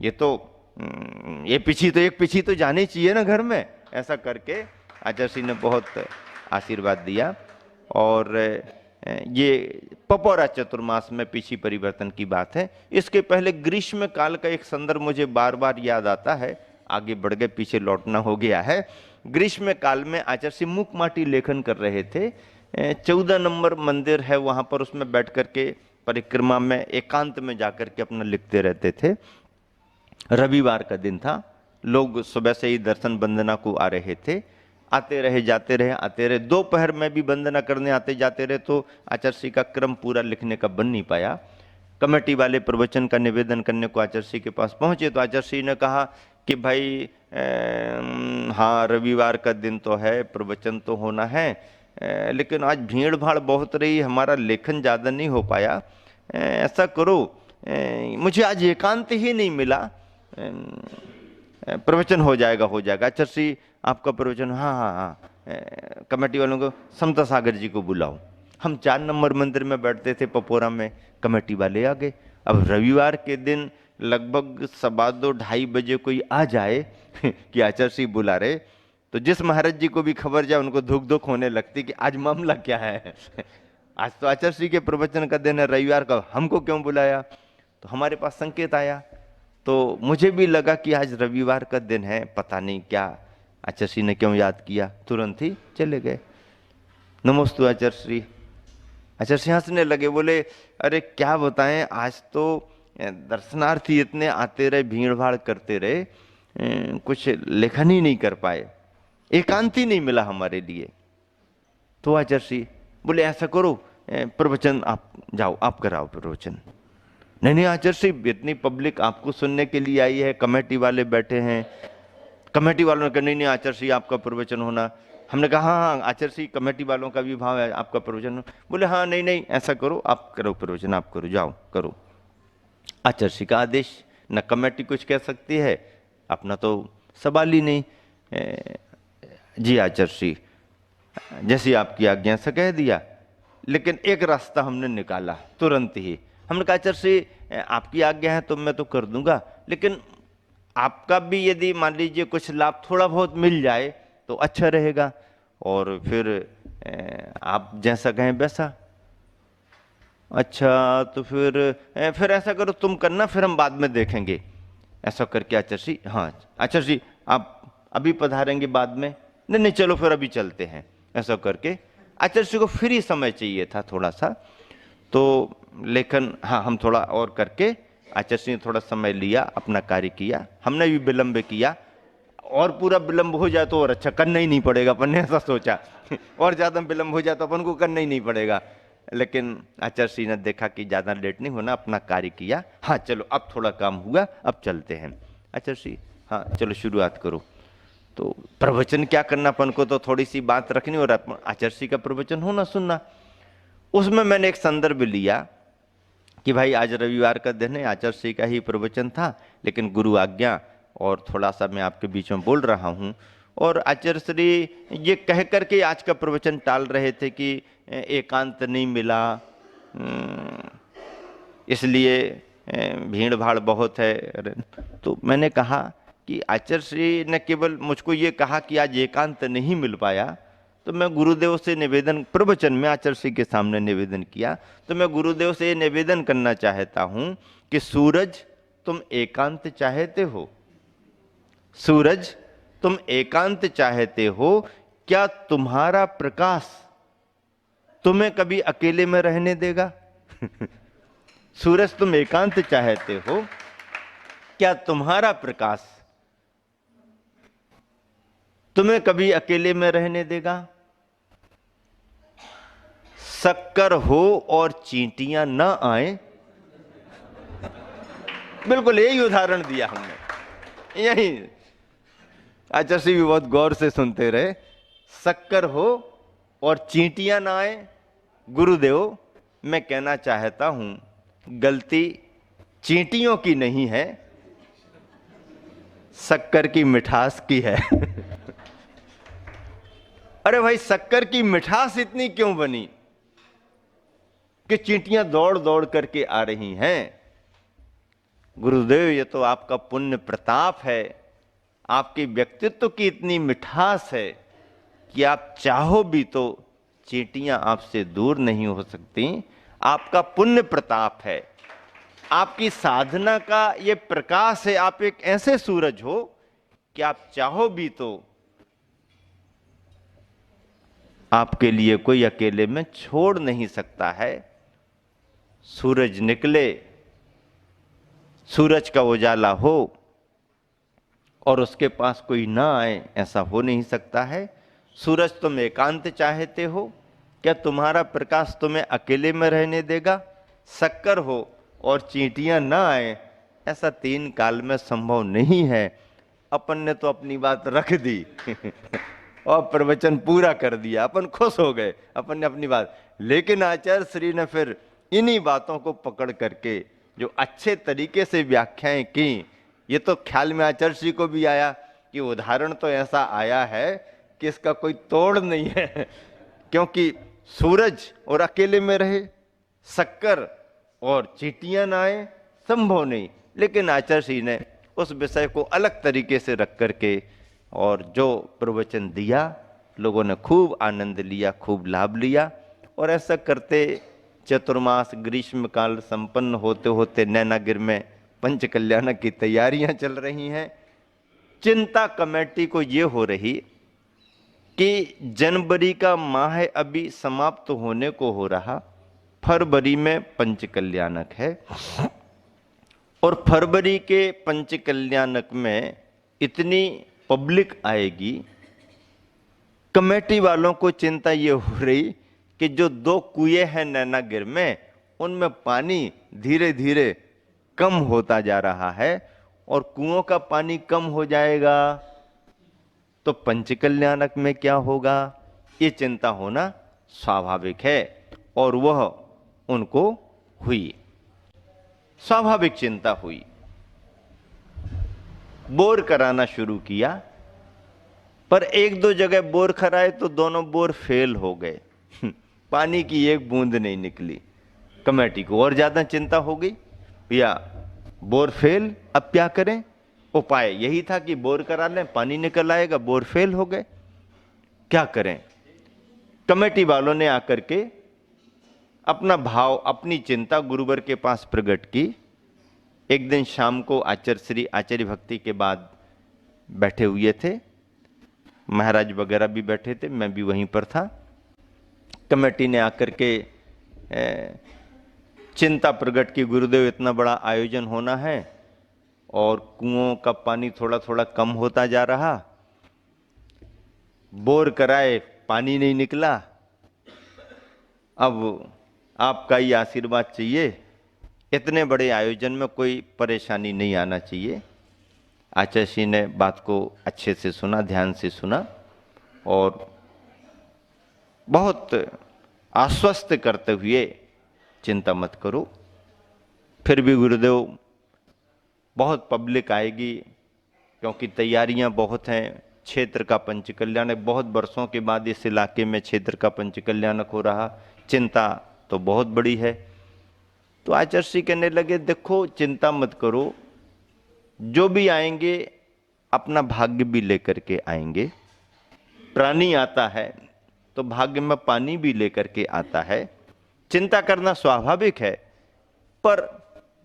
ये तो ये पिछी तो एक पिछी तो जानी चाहिए ना घर में। ऐसा करके आचार्य ने बहुत आशीर्वाद दिया। और ये पपौरा चतुर्मास में पिछी परिवर्तन की बात है। इसके पहले ग्रीष्म काल का एक संदर्भ मुझे बार बार याद आता है, आगे बढ़ गए, पीछे लौटना हो गया है। ग्रीष्म काल में आचार्य मुखमाटी लेखन कर रहे थे। 14 नंबर मंदिर है वहां पर, उसमें बैठ करके परिक्रमा में एकांत में जाकर के अपना लिखते रहते थे। रविवार का दिन था, लोग सुबह से ही दर्शन वंदना को आ रहे थे, आते रहे जाते रहे आते रहे। दोपहर में भी वंदना करने आते जाते रहे, तो आचार्य का क्रम पूरा लिखने का बन नहीं पाया। कमेटी वाले प्रवचन का निवेदन करने को आचार्य के पास पहुंचे, तो आचार्य ने कहा कि भाई हाँ रविवार का दिन तो है, प्रवचन तो होना है, लेकिन आज भीड़ भाड़ बहुत रही, हमारा लेखन ज़्यादा नहीं हो पाया। ऐसा करो, मुझे आज एकांत ही नहीं मिला, प्रवचन हो जाएगा हो जाएगा। आचार्य आपका प्रवचन, हाँ हाँ हाँ, कमेटी वालों को समता सागर जी को बुलाओ। हम 4 नंबर मंदिर में बैठते थे पपोरा में, कमेटी वाले आ गए। अब रविवार के दिन लगभग 2:15-2:30 बजे कोई आ जाए कि आचार्य बुला रहे, तो जिस महाराज जी को भी खबर जाए उनको धुक धुक होने लगती कि आज मामला क्या है। आज तो आचार्य के प्रवचन का दिन है, रविवार का, हमको क्यों बुलाया। तो हमारे पास संकेत आया, तो मुझे भी लगा कि आज रविवार का दिन है, पता नहीं क्या आचार्य ने क्यों याद किया। तुरंत ही चले गए, नमोस्तु आचार्य। आचार्य हंसने लगे, बोले अरे क्या बताएं, आज तो दर्शनार्थी इतने आते रहे, भीड़ भाड़ करते रहे, कुछ लेखन ही नहीं कर पाए, एकांत ही नहीं मिला हमारे लिए। तो आचार्य बोले ऐसा करो, प्रवचन आप जाओ, आप कराओ प्रवचन। नहीं नहीं आचार्य, इतनी पब्लिक आपको सुनने के लिए आई है, कमेटी वाले बैठे हैं। कमेटी वालों ने कहा नहीं नहीं आचार्य आपका प्रवचन होना। हमने कहा हाँ हाँ आचार्य, कमेटी वालों का भी भाव है, आपका प्रवचन। बोले हाँ नहीं नहीं ऐसा करो, आप करो प्रवचन, आप करो, जाओ करो। आचार्य का आदेश, न कमेटी कुछ कह सकती है, अपना तो सवाल ही नहीं। जी आचार्य, जैसी आपकी आज्ञा से कह दिया, लेकिन एक रास्ता हमने निकाला तुरंत ही। हमने कहा आचार्य आपकी आज्ञा है तो मैं तो कर दूंगा, लेकिन आपका भी यदि मान लीजिए कुछ लाभ थोड़ा बहुत मिल जाए तो अच्छा रहेगा, और फिर आप जैसा कहें वैसा। अच्छा तो फिर ऐसा करो, तुम करना, फिर हम बाद में देखेंगे। ऐसा करके आचार्य, हाँ आचार्य आप अभी पधारेंगे बाद में, नहीं नहीं चलो फिर अभी चलते हैं। ऐसा करके आचार्य को फ्री समय चाहिए था थोड़ा सा, तो लेकिन हाँ हम थोड़ा और करके, आचार्य ने थोड़ा समय लिया, अपना कार्य किया, हमने भी विलंब किया। और पूरा विलंब हो जाए तो और अच्छा, करना ही नहीं पड़ेगा, अपन ने ऐसा सोचा। और ज़्यादा विलंब हो जाए तो अपन को करना ही नहीं पड़ेगा। लेकिन आचार्य ने देखा कि ज़्यादा लेट नहीं होना, अपना कार्य किया। हाँ चलो अब थोड़ा काम हुआ, अब चलते हैं। आचार्य हाँ चलो शुरुआत करो। तो प्रवचन क्या करना, अपन को तो थोड़ी सी बात रखनी, और आचार्य का प्रवचन होना सुनना। उसमें मैंने एक संदर्भ लिया कि भाई आज रविवार का दिन है, आचार्य का ही प्रवचन था, लेकिन गुरु आज्ञा और थोड़ा सा मैं आपके बीच में बोल रहा हूँ। और आचार्य श्री ये कह करके आज का प्रवचन टाल रहे थे कि एकांत नहीं मिला, इसलिए भीड़ भाड़ बहुत है। तो मैंने कहा कि आचार्य श्री ने केवल मुझको ये कहा कि आज एकांत नहीं मिल पाया, तो मैं गुरुदेव से निवेदन, प्रवचन में आचार्य के सामने निवेदन किया, तो मैं गुरुदेव से ये निवेदन करना चाहता हूं कि सूरज तुम एकांत चाहते हो, सूरज तुम एकांत चाहते हो, क्या तुम्हारा प्रकाश तुम्हें कभी अकेले में रहने देगा? सूरज तुम एकांत चाहते हो, क्या तुम्हारा प्रकाश तुम्हें कभी अकेले में रहने देगा? शक्कर हो और चींटियां ना आए, बिल्कुल यही उदाहरण दिया हमने, यही। आचार्य भी बहुत गौर से सुनते रहे। शक्कर हो और चींटियां ना आए, गुरुदेव मैं कहना चाहता हूं गलती चींटियों की नहीं है, शक्कर की मिठास की है। अरे भाई शक्कर की मिठास इतनी क्यों बनी कि चींटियां दौड़ दौड़ करके आ रही हैं? गुरुदेव ये तो आपका पुण्य प्रताप है, आपके व्यक्तित्व की इतनी मिठास है कि आप चाहो भी तो चींटियां आपसे दूर नहीं हो सकती। आपका पुण्य प्रताप है, आपकी साधना का ये प्रकाश है। आप एक ऐसे सूरज हो कि आप चाहो भी तो आपके लिए कोई अकेले में छोड़ नहीं सकता है। सूरज निकले, सूरज का उजाला हो और उसके पास कोई ना आए, ऐसा हो नहीं सकता है। सूरज तुम एकांत चाहते हो, क्या तुम्हारा प्रकाश तुम्हें अकेले में रहने देगा? शक्कर हो और चींटियां ना आए, ऐसा तीन काल में संभव नहीं है। अपन ने तो अपनी बात रख दी और प्रवचन पूरा कर दिया, अपन खुश हो गए, अपन ने अपनी बात। लेकिन आचार्य श्री ने फिर इन्हीं बातों को पकड़ करके जो अच्छे तरीके से व्याख्याएं की, ये तो ख्याल में आचार्य श्री को भी आया कि उदाहरण तो ऐसा आया है कि इसका कोई तोड़ नहीं है, क्योंकि सूरज और अकेले में रहे, शक्कर और चींटियां ना आए, संभव नहीं। लेकिन आचार्य श्री ने उस विषय को अलग तरीके से रख करके और जो प्रवचन दिया, लोगों ने खूब आनंद लिया, खूब लाभ लिया। और ऐसा करते चतुर्मास ग्रीष्म काल संपन्न होते होते नैनागिर में पंच कल्याणक की तैयारियां चल रही हैं। चिंता कमेटी को ये हो रही कि जनवरी का माह अभी समाप्त होने को हो रहा, फरवरी में पंच कल्याणक है और फरवरी के पंच कल्याणक में इतनी पब्लिक आएगी। कमेटी वालों को चिंता ये हो रही कि जो 2 कुएं हैं नैनागिर में, उनमें पानी धीरे धीरे कम होता जा रहा है और कुओं का पानी कम हो जाएगा तो पंच कल्याणक में क्या होगा, ये चिंता होना स्वाभाविक है। और वह उनको हुई, स्वाभाविक चिंता हुई। बोर कराना शुरू किया, पर 1-2 जगह बोर कराए तो दोनों बोर फेल हो गए पानी की एक बूंद नहीं निकली। कमेटी को और ज्यादा चिंता हो गई, भैया बोर फेल, अब क्या करें? उपाय यही था कि बोर करा लें, पानी निकल आएगा। बोर फेल हो गए, क्या करें? कमेटी वालों ने आकर के अपना भाव, अपनी चिंता गुरुवर के पास प्रकट की। एक दिन शाम को आचार्य श्री आचार्य भक्ति के बाद बैठे हुए थे, महाराज वगैरह भी बैठे थे, मैं भी वहीं पर था। कमेटी ने आकर के चिंता प्रकट की, गुरुदेव इतना बड़ा आयोजन होना है और कुओं का पानी थोड़ा थोड़ा कम होता जा रहा, बोर कराए पानी नहीं निकला, अब आपका ही आशीर्वाद चाहिए, इतने बड़े आयोजन में कोई परेशानी नहीं आना चाहिए। आचार्य श्री ने बात को अच्छे से सुना, ध्यान से सुना और बहुत आश्वस्त करते हुए, चिंता मत करो, फिर भी गुरुदेव बहुत पब्लिक आएगी क्योंकि तैयारियां बहुत हैं। क्षेत्र का पंच कल्याणक, बहुत वर्षों के बाद इस इलाके में क्षेत्र का पंच कल्याणक हो रहा, चिंता तो बहुत बड़ी है। तो आचार्य श्री कहने लगे, देखो चिंता मत करो, जो भी आएंगे अपना भाग्य भी लेकर के आएंगे। प्राणी आता है तो भाग्य में पानी भी लेकर के आता है। चिंता करना स्वाभाविक है, पर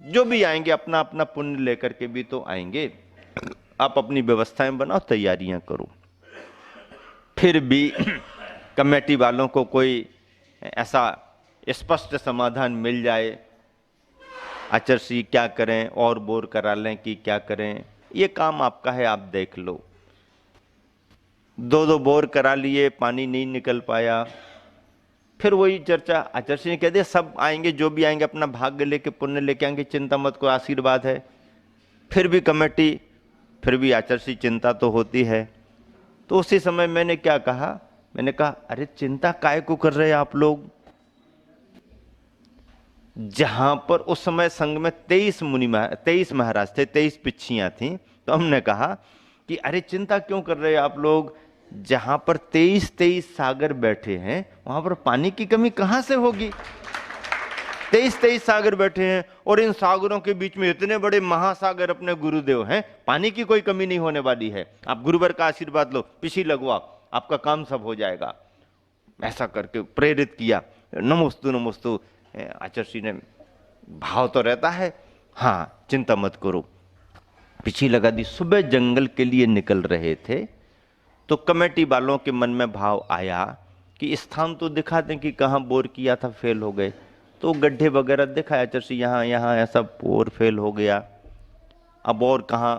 जो भी आएंगे अपना अपना पुण्य लेकर के भी तो आएंगे। आप अपनी व्यवस्थाएं बनाओ, तैयारियां करो। फिर भी कमेटी वालों को कोई ऐसा स्पष्ट समाधान मिल जाए, आचार्य श्री क्या करें, और बोर करा लें कि क्या करें, ये काम आपका है, आप देख लो। 2-2 बोर करा लिए, पानी नहीं निकल पाया। फिर वही चर्चा, आचार्य श्री ने कह दिया सब आएंगे, जो भी आएंगे अपना भाग्य लेके पुण्य लेके आएंगे, चिंता मत को, आशीर्वाद है। फिर भी कमेटी, फिर भी आचार्य श्री चिंता तो होती है। तो उसी समय मैंने क्या कहा, मैंने कहा अरे चिंता काय को कर रहे हैं आप लोग? जहां पर उस समय संघ में 23 महाराज थे, 23 पिच्छियां थी, तो हमने कहा कि अरे चिंता क्यों कर रहे हैं आप लोग? जहां पर 23 सागर बैठे हैं वहां पर पानी की कमी कहां से होगी? 23 सागर बैठे हैं और इन सागरों के बीच में इतने बड़े महासागर अपने गुरुदेव हैं, पानी की कोई कमी नहीं होने वाली है। आप गुरुवर का आशीर्वाद लो, पिछी लगवाओ, आपका काम सब हो जाएगा। ऐसा करके प्रेरित किया। नमोस्तु नमोस्तु। आचार्य ने, भाव तो रहता है, हाँ चिंता मत करो, पिछी लगा दी। सुबह जंगल के लिए निकल रहे थे तो कमेटी वालों के मन में भाव आया कि स्थान तो दिखा दें कि कहाँ बोर किया था, फेल हो गए। तो गड्ढे वगैरह दिखाया, आचार्य यहाँ यहाँ ऐसा बोर फेल हो गया, अब और कहाँ।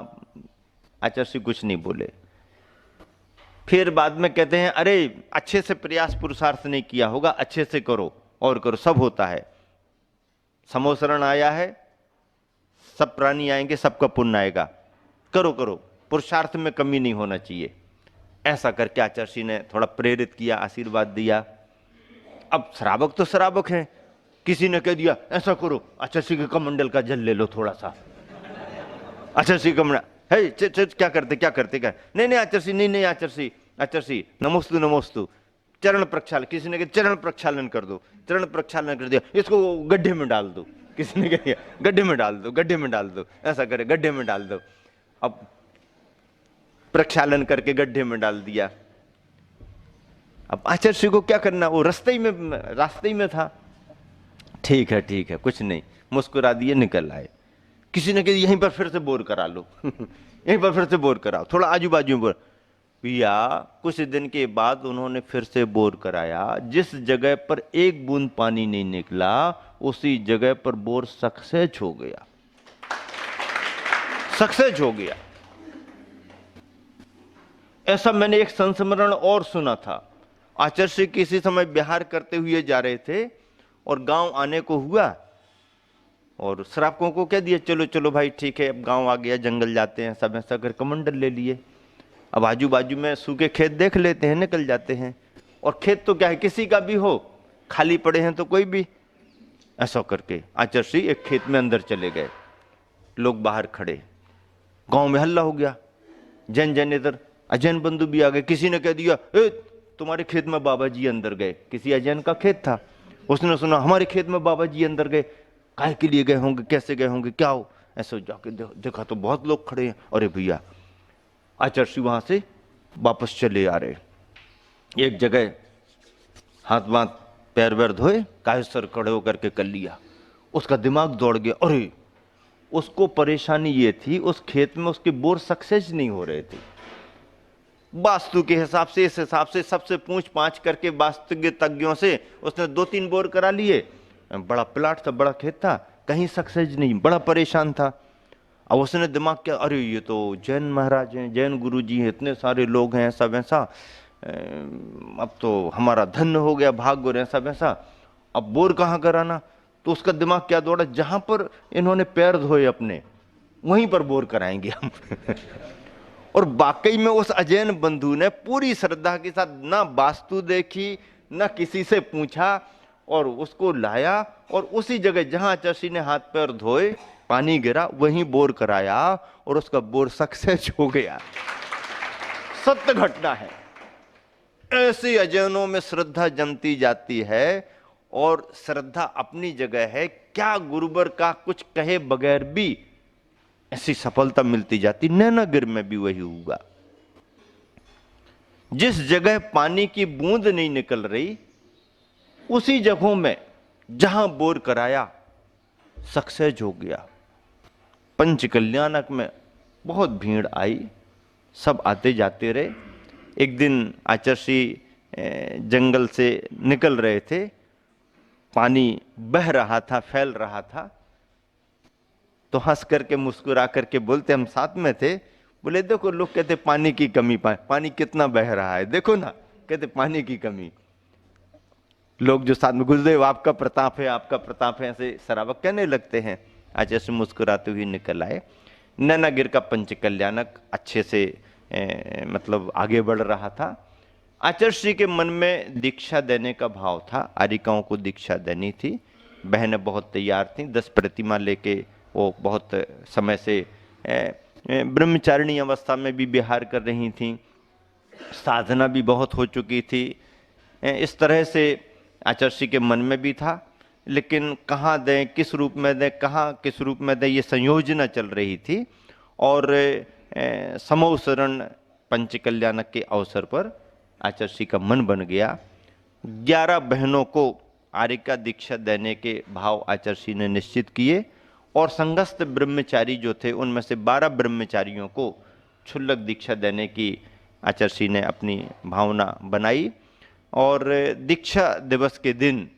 आचार्य कुछ नहीं बोले। फिर बाद में कहते हैं, अरे अच्छे से प्रयास पुरुषार्थ नहीं किया होगा, अच्छे से करो और करो, सब होता है। समोसरण आया है, सब प्राणी आएंगे, सबका पुण्य आएगा, करो करो, पुरुषार्थ में कमी नहीं होना चाहिए। ऐसा करके आचार्य ने थोड़ा प्रेरित किया, आशीर्वाद दिया। अब श्रावक तो श्रावक हैं, किसी ने कह दिया ऐसा करो, आचार्य के कमंडल का जल ले लो थोड़ा सा। आचार्य कमंडल है, क्या करते क्या, नहीं आचार्य, नहीं आचार्य, आचार्य नमोस्तु नमोस्तु, चरण प्रक्षालन। किसी ने कहा चरण प्रक्षालन कर दो, चरण प्रक्षालन कर दिया, इसको गड्ढे में डाल दो। किसी ने कहा गड्ढे में डाल दो, गड्ढे में डाल दो, ऐसा करे गड्ढे में डाल दो। अब प्रक्षालन करके गड्ढे में डाल दिया। अब आचार्य को क्या करना, वो रास्ते ही में था। ठीक है कुछ नहीं, मुस्कुरा दिए, निकल आए। किसी ने कहा यहीं पर फिर से बोर करा लो यहीं पर फिर से बोर कराओ, थोड़ा आजू बाजू में बोर। भैया कुछ दिन के बाद उन्होंने फिर से बोर कराया। जिस जगह पर एक बूंद पानी नहीं निकला, उसी जगह पर बोर सक्सेस हो गया, सक्सेस हो गया। ऐसा मैंने एक संस्मरण और सुना था। आचार्य किसी समय बिहार करते हुए जा रहे थे और गांव आने को हुआ, और श्रावकों को कह दिया चलो चलो भाई ठीक है, अब गांव आ गया, जंगल जाते हैं। सब ऐसा कर कमंडल ले लिए। अब आजू बाजू में सूखे खेत देख लेते हैं, निकल जाते हैं। और खेत तो क्या है, किसी का भी हो, खाली पड़े हैं तो कोई भी। ऐसा करके आचार्य एक खेत में अंदर चले गए, लोग बाहर खड़े। गांव में हल्ला हो गया, जैन इधर, अजैन बंधु भी आ गए। किसी ने कह दिया तुम्हारे खेत में बाबा जी अंदर गए। किसी अजैन का खेत था, उसने सुना हमारे खेत में बाबा जी अंदर गए। काहे के लिए गए होंगे, कैसे गए होंगे, क्या हो। ऐसे जाके देखा तो बहुत लोग खड़े हैं। अरे भैया, आचार्य वहां से वापस चले आ रहे। एक जगह हाथ बांध पैर वैर धोए, कायसर खड़े होकर के कर लिया। उसका दिमाग दौड़ गया। अरे उसको परेशानी ये थी, उस खेत में उसके बोर सक्सेस नहीं हो रहे थे। वास्तु के हिसाब से, इस हिसाब से सबसे पूछ पाछ करके वास्तुज्ञों से उसने 2-3 बोर करा लिए। बड़ा प्लाट था, बड़ा खेत था, कहीं सक्सेस नहीं, बड़ा परेशान था। अब उसने दिमाग क्या, अरे ये तो जैन महाराज हैं, जैन गुरु जी हैं, इतने सारे लोग हैं, सब ऐसा, अब तो हमारा धन्य हो गया, भाग्य रहे सब ऐसा, अब बोर कहाँ कराना। तो उसका दिमाग क्या दौड़ा, जहां पर इन्होंने पैर धोए अपने, वहीं पर बोर कराएंगे हम और वाकई में उस अजैन बंधु ने पूरी श्रद्धा के साथ ना वास्तु देखी, ना किसी से पूछा, और उसको लाया और उसी जगह जहां आचार्य ने हाथ पैर धोए, पानी गिरा, वहीं बोर कराया और उसका बोर सक्सेस हो गया। सत्य घटना है। ऐसे अजैनों में श्रद्धा जमती जाती है और श्रद्धा अपनी जगह है। क्या गुरुवर का कुछ कहे बगैर भी ऐसी सफलता मिलती जाती। नैनागिर में भी वही हुआ। जिस जगह पानी की बूंद नहीं निकल रही, उसी जगहों में जहां बोर कराया, सक्सेस हो गया। पंचकल्याणक में बहुत भीड़ आई, सब आते जाते रहे। एक दिन आचार्य जंगल से निकल रहे थे, पानी बह रहा था, फैल रहा था, तो हंस करके मुस्कुरा करके बोलते, हम साथ में थे, बोले देखो लोग कहते पानी की कमी, पानी कितना बह रहा है, देखो ना, कहते पानी की कमी। लोग जो साथ में, गुरुदेव आपका प्रताप है, आपका प्रताप है, ऐसे श्रावक कहने लगते हैं। आचार्य मुस्कुराते हुए निकल आए। नैनागिर का पंचकल्याणक अच्छे से मतलब आगे बढ़ रहा था। आचार्य के मन में दीक्षा देने का भाव था, आरिकाओं को दीक्षा देनी थी। बहनें बहुत तैयार थीं, 10 प्रतिमा लेके वो बहुत समय से ब्रह्मचारिणी अवस्था में भी विहार कर रही थीं, साधना भी बहुत हो चुकी थी। इस तरह से आचार्य के मन में भी था। लेकिन कहाँ दें, किस रूप में दें, कहाँ किस रूप में दें, ये संयोजना चल रही थी। और समूह शरण पंच कल्याणक के अवसर पर आचार्य श्री का मन बन गया। 11 बहनों को आर्य का दीक्षा देने के भाव आचार्य श्री ने निश्चित किए और संघस्थ ब्रह्मचारी जो थे उनमें से 12 ब्रह्मचारियों को क्षुल्लक दीक्षा देने की आचार्य श्री ने अपनी भावना बनाई। और दीक्षा दिवस के दिन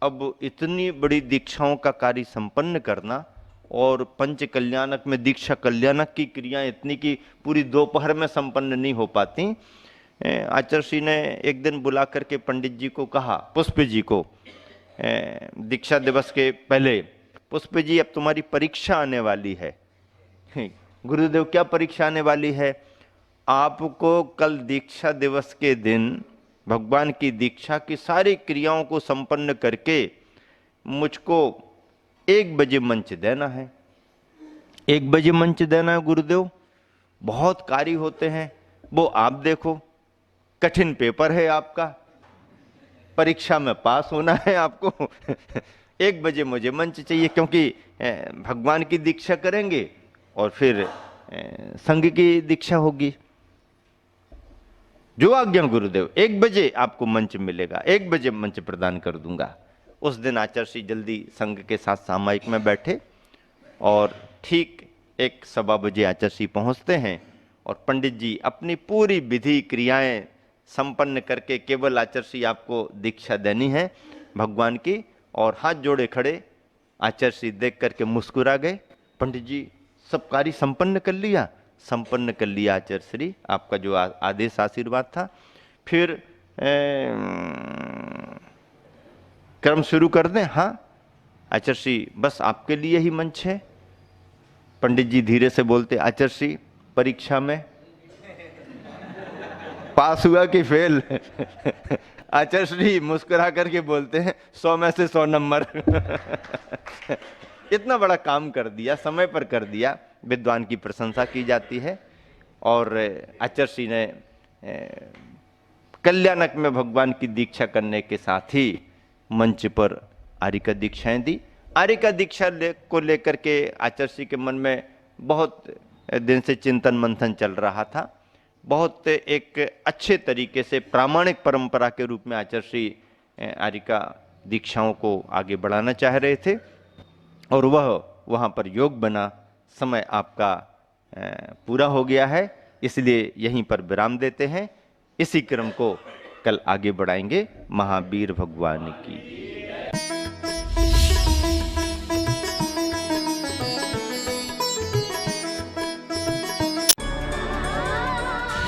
अब इतनी बड़ी दीक्षाओं का कार्य संपन्न करना और पंच कल्याणक में दीक्षा कल्याणक की क्रियाएं इतनी कि पूरी दोपहर में संपन्न नहीं हो पाती। आचार्य श्री ने एक दिन बुला करके पंडित जी को कहा, पुष्प जी को, दीक्षा दिवस के पहले, पुष्प जी अब तुम्हारी परीक्षा आने वाली है। गुरुदेव क्या परीक्षा आने वाली है? आपको कल दीक्षा दिवस के दिन भगवान की दीक्षा की सारी क्रियाओं को संपन्न करके मुझको 1 बजे मंच देना है। 1 बजे मंच देना है गुरुदेव, बहुत कार्य होते हैं, वो आप देखो, कठिन पेपर है आपका, परीक्षा में पास होना है आपको। 1 बजे मुझे मंच चाहिए, क्योंकि भगवान की दीक्षा करेंगे और फिर संघ की दीक्षा होगी। जो आज्ञा गुरुदेव, 1 बजे आपको मंच मिलेगा, 1 बजे मंच प्रदान कर दूंगा। उस दिन आचार्य श्री जल्दी संघ के साथ सामायिक में बैठे और ठीक 1-1:15 बजे आचार्य श्री पहुंचते हैं और पंडित जी अपनी पूरी विधि क्रियाएं संपन्न करके केवल आचार्य श्री आपको दीक्षा देनी है भगवान की, और हाथ जोड़े खड़े आचार्य श्री देख करके मुस्कुरा गए। पंडित जी सब कार्य संपन्न कर लिया? संपन्न कर लिया आचार्य श्री, आपका जो आदेश आशीर्वाद था। फिर कर्म शुरू कर दें? हाँ आचार्य श्री, बस आपके लिए ही मंच है। पंडित जी धीरे से बोलते, आचार्य श्री परीक्षा में पास हुआ कि फेल? आचार्य श्री मुस्कुरा करके बोलते हैं 100 में से 100 नंबर। इतना बड़ा काम कर दिया, समय पर कर दिया, विद्वान की प्रशंसा की जाती है। और आचार्य श्री ने कल्याणक में भगवान की दीक्षा करने के साथ ही मंच पर आर्य का दीक्षाएं दी। आर्य का दीक्षा को लेकर के आचार्य श्री के मन में बहुत दिन से चिंतन मंथन चल रहा था। बहुत एक अच्छे तरीके से प्रामाणिक परंपरा के रूप में आचार्य श्री आर्य का दीक्षाओं को आगे बढ़ाना चाह रहे थे और वह वहाँ पर योग बना। समय आपका पूरा हो गया है, इसलिए यहीं पर विराम देते हैं। इसी क्रम को कल आगे बढ़ाएंगे। महावीर भगवान की।